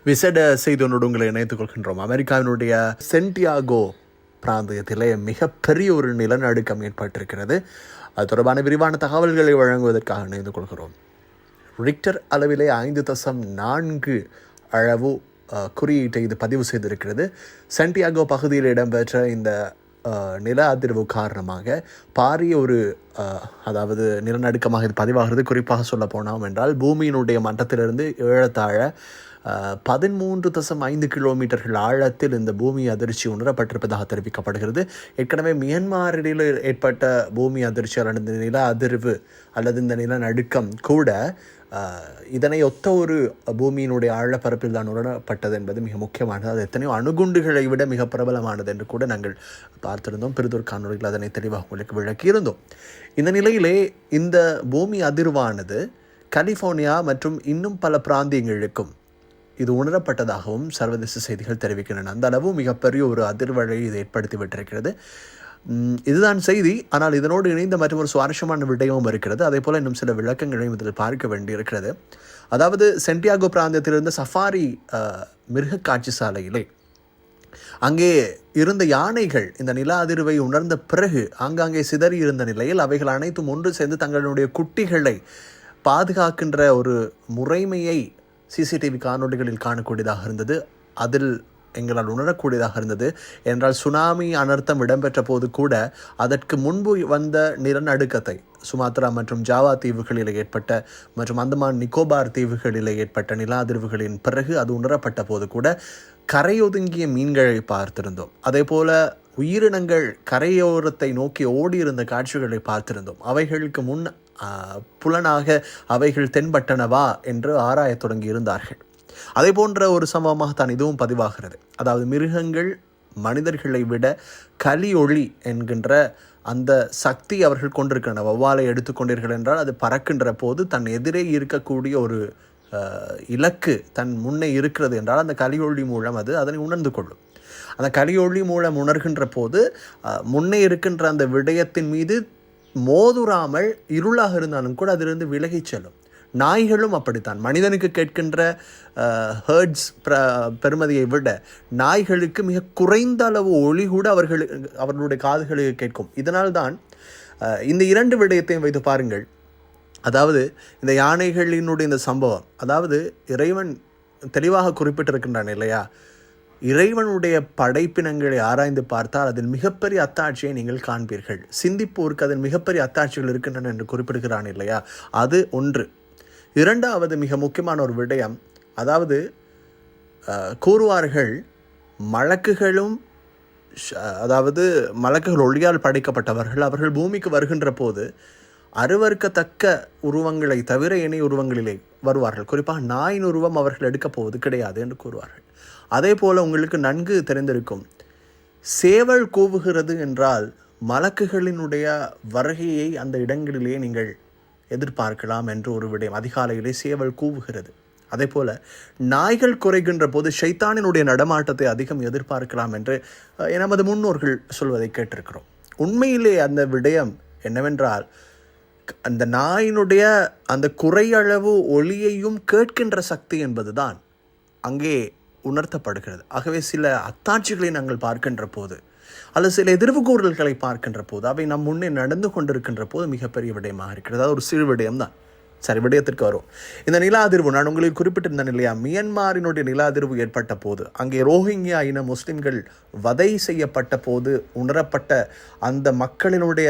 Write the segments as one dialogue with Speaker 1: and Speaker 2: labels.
Speaker 1: விசேட செய்தியோடு உங்களை இணைத்துக் கொள்கின்றோம். அமெரிக்காவினுடைய சென்டியாகோ பிராந்தியத்திலே மிகப்பெரிய ஒரு நிலநடுக்கம் ஏற்பட்டிருக்கிறது. அது தொடர்பான விரிவான தகவல்களை வழங்குவதற்காக இணைந்து கொள்கிறோம். ரிக்டர் அளவிலே 5.4 அளவு குறியீட்டை இது பதிவு செய்திருக்கிறது. சென்டியாகோ பகுதியில் இடம்பெற்ற இந்த நில அதிர்வு காரணமாக பாரிய ஒரு அதாவது நிலநடுக்கமாக இது பதிவாகிறது. குறிப்பாக சொல்ல போனோம் என்றால் பூமியினுடைய மட்டத்திலிருந்து ஏறத்தாழ 13.5 கிலோமீட்டர்கள் ஆழத்தில் இந்த பூமி அதிர்ச்சி உணரப்பட்டிருப்பதாக தெரிவிக்கப்படுகிறது. ஏற்கனவே மியான்மரில் ஏற்பட்ட பூமி அதிர்ச்சி அல்லது நில அதிர்வு அல்லது இந்த நிலநடுக்கம் கூட இதனை ஒத்த ஒரு பூமியினுடைய ஆழப்பரப்பில் தான் உணரப்பட்டது என்பது மிக முக்கியமானது. அது எத்தனையோ அணுகுண்டுகளை விட மிக பிரபலமானது என்று கூட நாங்கள் பார்த்திருந்தோம். பிரிதொரு காணொலிகள் அதனை தெளிவாக உங்களுக்கு விளக்கியிருந்தோம். இந்த நிலையிலே இந்த பூமி அதிர்வானது கலிஃபோர்னியா மற்றும் இன்னும் பல பிராந்தியங்களுக்கும் இது உணரப்பட்டதாகவும் சர்வதேச செய்திகள் தெரிவிக்கின்றன. அந்த அளவு மிகப்பெரிய ஒரு அதிர்வலை இது ஏற்படுத்தி விட்டிருக்கிறது. இதுதான் செய்தி. ஆனால் இதனோடு இணைந்த மற்றும் ஒரு சுவாரஸ்யமான விடயமும் இருக்கிறது. அதே போல் இன்னும் சில விளக்கங்களையும் இதில் பார்க்க வேண்டியிருக்கிறது. அதாவது சென்டியாகோ பிராந்தியத்திலிருந்த சஃபாரி மிருக காட்சி சாலையிலே அங்கே இருந்த யானைகள் இந்த நில அதிர்வை உணர்ந்த பிறகு ஆங்காங்கே சிதறி இருந்த நிலையில் அவைகள் அனைத்தும் ஒன்று சேர்ந்து தங்களுடைய குட்டிகளை பாதுகாக்கின்ற ஒரு முறைமையை சிசிடிவி காணொலிகளில் காணக்கூடியதாக இருந்தது. அதில் எங்களால் உணரக்கூடியதாக இருந்தது. என்றால் சுனாமி அனர்த்தம் இடம்பெற்ற போது கூட அதற்கு முன்பு வந்த நிலநடுக்கத்தை சுமாத்ரா மற்றும் ஜாவா தீவுகளில் ஏற்பட்ட மற்றும் அந்தமான் நிக்கோபார் தீவுகளில் ஏற்பட்ட நில அதிர்வுகளின் பிறகு அது உணரப்பட்ட போது கூட கரையொதுங்கிய மீன்களை பார்த்திருந்தோம். அதே போல உயிரினங்கள் கரையோரத்தை நோக்கி ஓடியிருந்த காட்சிகளை பார்த்திருந்தோம். அவைகளுக்கு முன் புலனாக அவைகள் தென்பட்டனவா என்று ஆராயத் தொடங்கி இருந்தார்கள். அதே போன்ற ஒரு சம்பவமாகத்தான் இதுவும் பதிவாகிறது. அதாவது மிருகங்கள் மனிதர்களை விட கலி ஒளி என்கின்ற அந்த சக்தி அவர்கள் கொண்டிருக்கின்றன. வௌவாலை எடுத்துக்கொண்டீர்கள் என்றால் அது பறக்கின்ற போது தன் எதிரே இருக்கக்கூடிய ஒரு இலக்கு தன் முன்னே இருக்கிறது என்றால் அந்த கலியொளி மூலம் அது அதனை உணர்ந்து கொள்ளும். அந்த கலியொளி மூலம் உணர்கின்ற போது முன்னே இருக்கின்ற அந்த விடயத்தின் மீது மோதுராமல் இருளாக இருந்தாலும் கூட அதிலிருந்து விலகி செல்லும். நாய்களும் அப்படித்தான். மனிதனுக்கு கேட்கின்ற ஹெர்ட்ஸ் பெருமதியை விட நாய்களுக்கு மிக குறைந்த அளவு ஒளி கூட அவர்களுடைய காதுகளுக்கு கேட்கும். இதனால்தான் இந்த இரண்டு விடயத்தையும் வைத்து பாருங்கள். அதாவது இந்த யானைகளினுடைய இந்த சம்பவம், அதாவது இறைவன் தெளிவாக குறிப்பிட்டிருக்கின்றான் இல்லையா? இறைவனுடைய படைப்பினங்களை ஆராய்ந்து பார்த்தால் அதில் மிகப்பெரிய அத்தாட்சியை நீங்கள் காண்பீர்கள். சிந்திப்போருக்கு அதில் மிகப்பெரிய அத்தாட்சிகள் இருக்கின்றன என்று குறிப்பிடுகிறான் இல்லையா? அது ஒன்று. இரண்டாவது மிக முக்கியமான ஒரு விடயம், அதாவது கூறுவார்கள் மலக்குகளும் அதாவது மலக்குகள் ஒளியால் படைக்கப்பட்டவர்கள் அவர்கள் பூமிக்கு வருகின்ற போது அருவருக்கத்தக்க உருவங்களை தவிர இணை உருவங்களிலே வருவார்கள். குறிப்பாக நாயின் உருவம் அவர்கள் எடுக்கப் போவது கிடையாது என்று கூறுவார்கள். அதே போல் உங்களுக்கு நன்கு தெரிந்திருக்கும், சேவல் கூவுகிறது என்றால் மலக்குகளினுடைய வருகையை அந்த இடங்களிலே நீங்கள் எதிர்பார்க்கலாம் என்று ஒரு விடயம். அதிகாலையிலே சேவல் கூவுகிறது. அதே போல் நாய்கள் குறைகின்ற போது ஷைத்தானினுடைய நடமாட்டத்தை அதிகம் எதிர்பார்க்கலாம் என்று நமது முன்னோர்கள் சொல்வதை கேட்டிருக்கிறோம். உண்மையிலே அந்த விடயம் என்னவென்றால் அந்த நாயினுடைய அந்த குறையளவு ஒளியையும் கேட்கின்ற சக்தி என்பதுதான் அங்கே உணர்த்தப்படுகிறது. ஆகவே சில அத்தாட்சிகளை நாங்கள் பார்க்கின்ற போது அல்லது சில எதிர்வுகூறல்களை பார்க்கின்ற போது அவை நம் முன்னே நடந்து கொண்டிருக்கின்ற போது மிகப்பெரிய விடயமாக இருக்கிறது. அது ஒரு சிறு விடயம் தான். சரி, விடயத்திற்கு வரும். இந்த நில அதிர்வு நான் உங்களுக்கு குறிப்பிட்டிருந்தேன் இல்லையா? மியான்மரினுடைய நில அதிர்வு ஏற்பட்ட போது அங்கே ரோஹிங்கியா இன முஸ்லிம்கள் வதை செய்யப்பட்ட போது உணரப்பட்ட அந்த மக்களினுடைய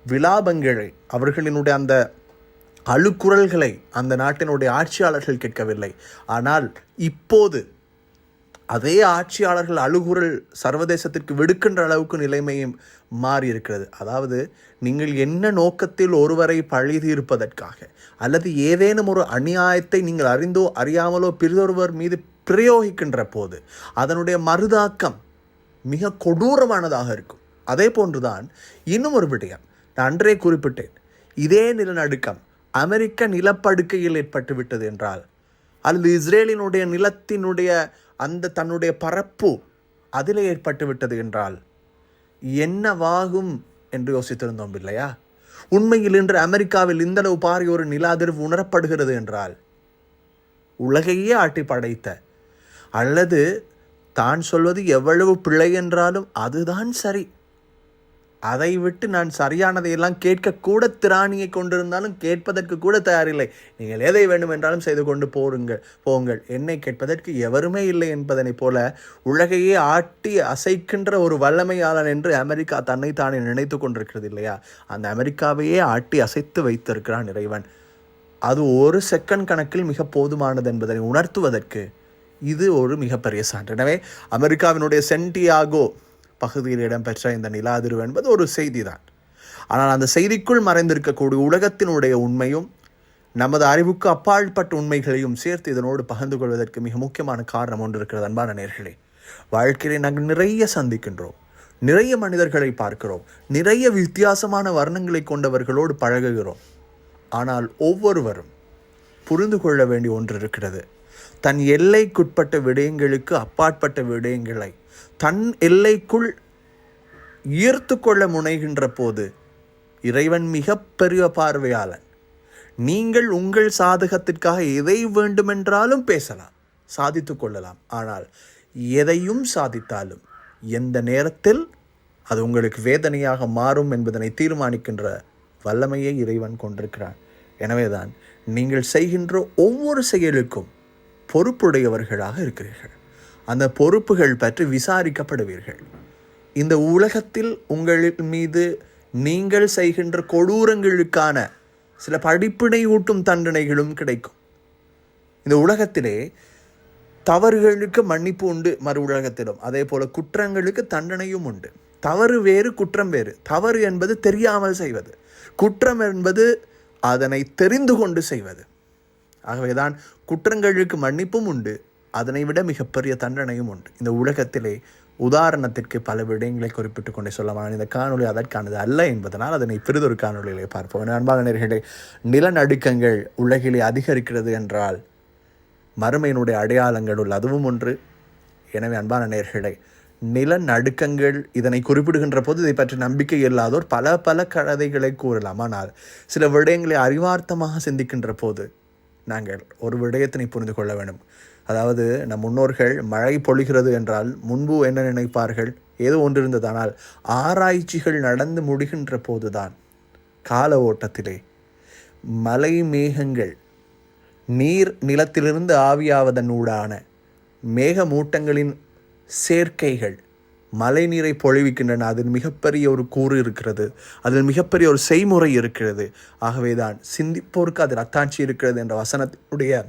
Speaker 1: விலாபங்களை, அவர்களினுடைய அந்த அழுக்குரல்களை அந்த நாட்டினுடைய ஆட்சியாளர்கள் கேட்கவில்லை. ஆனால் இப்போது அதே ஆட்சியாளர்கள் அழுகுரல் சர்வதேசத்திற்கு விடுக்கின்ற அளவுக்கு நிலைமையும் மாறி இருக்கிறது. அதாவது நீங்கள் என்ன நோக்கத்தில் ஒருவரை பழி தீர்ப்பதற்காக அல்லது ஏதேனும் ஒரு அநியாயத்தை நீங்கள் அறிந்தோ அறியாமலோ பிறொருவர் மீது பிரயோகிக்கின்ற போது அதனுடைய மறுதாக்கம் மிக கொடூரமானதாக இருக்கும். அதே போன்றுதான் இன்னும் ஒரு விடயம் நான் அன்றே குறிப்பிட்டேன். இதே நிலநடுக்கம் அமெரிக்க நிலப்படுக்கையில் ஏற்பட்டு விட்டது என்றால் அல்லது இஸ்ரேலினுடைய நிலத்தினுடைய அந்த தன்னுடைய பரப்பு அதில் ஏற்பட்டு விட்டது என்றால் என்னவாகும் என்று யோசித்திருந்தோம் இல்லையா? உண்மையில் இன்று அமெரிக்காவில் இந்தளவு பாரிய ஒரு நில அதிர்வு உணரப்படுகிறது என்றால் உலகையே ஆட்டி படைத்த அல்லது தான் சொல்வது எவ்வளவு பிழை என்றாலும் அதுதான் சரி, அதை விட்டு நான் சரியானதையெல்லாம் கேட்கக்கூட திராணியை கொண்டிருந்தாலும் கேட்பதற்கு கூட தயாரில்லை, நீங்கள் எதை வேண்டும் என்றாலும் செய்து கொண்டு போங்கள், என்னை கேட்பதற்கு எவருமே இல்லை என்பதனை போல உலகையே ஆட்டி அசைக்கின்ற ஒரு வல்லமையாளன் என்று அமெரிக்கா தன்னை தானே நினைத்து கொண்டிருக்கிறது இல்லையா? அந்த அமெரிக்காவையே ஆட்டி அசைத்து வைத்திருக்கிறான் இறைவன். அது ஒரு செகண்ட் கணக்கில் மிக போதுமானது என்பதனை உணர்த்துவதற்கு இது ஒரு மிகப்பெரிய சான்று. எனவே அமெரிக்காவினுடைய சென்டியாகோ பகுதியில் இடம்பெற்ற இந்த நில அதிர்வு என்பது ஒரு செய்தி தான். ஆனால் அந்த செய்திக்குள் மறைந்திருக்கக்கூடிய உலகத்தினுடைய உண்மையும் நமது அறிவுக்கு அப்பாற்பட்ட உண்மைகளையும் சேர்த்து இதனோடு பகிர்ந்து கொள்வதற்கு மிக முக்கியமான காரணம் ஒன்று இருக்கிறது. அன்பான நேயர்களே, வாழ்க்கையை நாங்கள் நிறைய சந்திக்கின்றோம், நிறைய மனிதர்களை பார்க்கிறோம், நிறைய வித்தியாசமான வர்ணங்களை கொண்டவர்களோடு பழகுகிறோம். ஆனால் ஒவ்வொருவரும் புரிந்து கொள்ள வேண்டிய ஒன்று இருக்கிறது. தன் எல்லைக்குட்பட்ட விடயங்களுக்கு அப்பாற்பட்ட விடயங்களை தன் எல்லைக்குள் ஈர்த்து கொள்ள முனைகின்ற போது இறைவன் மிகப்பெரிய பார்வையாளன். நீங்கள் உங்கள் சாதகத்திற்காக எதை வேண்டுமென்றாலும் பேசலாம், சாதித்து கொள்ளலாம். ஆனால் எதையும் சாதித்தாலும் எந்த நேரத்தில் அது உங்களுக்கு வேதனையாக மாறும் என்பதனை தீர்மானிக்கின்ற வல்லமையை இறைவன் கொண்டிருக்கிறான். எனவேதான் நீங்கள் செய்கின்ற ஒவ்வொரு செயலுக்கும் பொறுப்புடையவர்களாக இருக்கிறீர்கள். அந்த பொறுப்புகள் பற்றி விசாரிக்கப்படுவீர்கள். இந்த உலகத்தில் உங்கள் மீது நீங்கள் செய்கின்ற கொடூரங்களுக்கான சில படிப்பினை ஊட்டும் தண்டனைகளும் கிடைக்கும். இந்த உலகத்திலே தவறுகளுக்கு மன்னிப்பு உண்டு, மறு உலகத்திலும் அதே போல குற்றங்களுக்கு தண்டனையும் உண்டு. தவறு வேறு, குற்றம் வேறு. தவறு என்பது தெரியாமல் செய்வது, குற்றம் என்பது அதனை தெரிந்து கொண்டு செய்வது. ஆகவேதான் குற்றங்களுக்கு மன்னிப்பும் உண்டு, அதனை விட மிகப்பெரிய தண்டனையும் உண்டு. இந்த உலகத்திலே உதாரணத்திற்கு பல விடயங்களை குறிப்பிட்டு கொண்டே சொல்லலாம். இந்த காணொலி அதற்கானது அல்ல என்பதனால் அதனை பிறிதொரு காணொலியிலே பார்ப்போம். அன்பான நேயர்களே, நிலநடுக்கங்கள் உலகிலே அதிகரிக்கிறது என்றால் மறுமையினுடைய அடையாளங்களுள் அதுவும் ஒன்று. எனவே அன்பான நேயர்களே, நிலநடுக்கங்கள் இதனை குறிப்பிடுகின்ற போது இதை பற்றி நம்பிக்கை இல்லாதோர் பல கதைகளை கூறலாம். ஆனால் சில விடயங்களை அறிவார்த்தமாக சிந்திக்கின்ற போது நாங்கள் ஒரு விடயத்தினை புரிந்து கொள்ள வேண்டும். அதாவது நம் முன்னோர்கள் மழை பொழிகிறது என்றால் முன்பு என்ன நினைப்பார்கள்? ஏதோ ஒன்று இருந்தது. ஆனால் ஆராய்ச்சிகள் நடந்து முடிகின்ற போதுதான் கால ஓட்டத்திலே மலை மேகங்கள் நீர் நிலத்திலிருந்து ஆவியாவதன் ஊடான மேகமூட்டங்களின் சேர்க்கைகள் மழை நீரை பொழிவிக்கின்றன. அதில் மிகப்பெரிய ஒரு கூறு இருக்கிறது, அதில் மிகப்பெரிய ஒரு செய்முறை இருக்கிறது. ஆகவேதான் சிந்திப்போருக்கு அதில் அத்தாட்சி இருக்கிறது என்ற வசனத்தினுடைய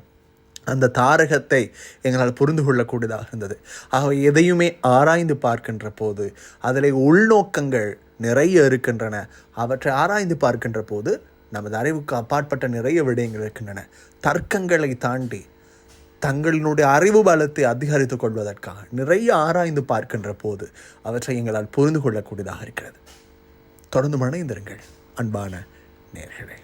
Speaker 1: அந்த தாரகத்தை எங்களால் புரிந்து கொள்ளக்கூடியதாக இருந்தது. ஆகவே எதையுமே ஆராய்ந்து பார்க்கின்ற போது அதில் உள்நோக்கங்கள் நிறைய இருக்கின்றன. அவற்றை ஆராய்ந்து பார்க்கின்ற போது நமது அறிவுக்கு அப்பாற்பட்ட நிறைய விடயங்கள் இருக்கின்றன. தர்க்கங்களை தாண்டி தங்களினுடைய அறிவு பலத்தை அதிகரித்துக் கொள்வதற்காக நிறைய ஆராய்ந்து பார்க்கின்ற போது அவற்றை எங்களால் புரிந்து கொள்ளக்கூடியதாக இருக்கிறது. தொடர்ந்து இணைந்திருங்கள் அன்பான நேயர்களே.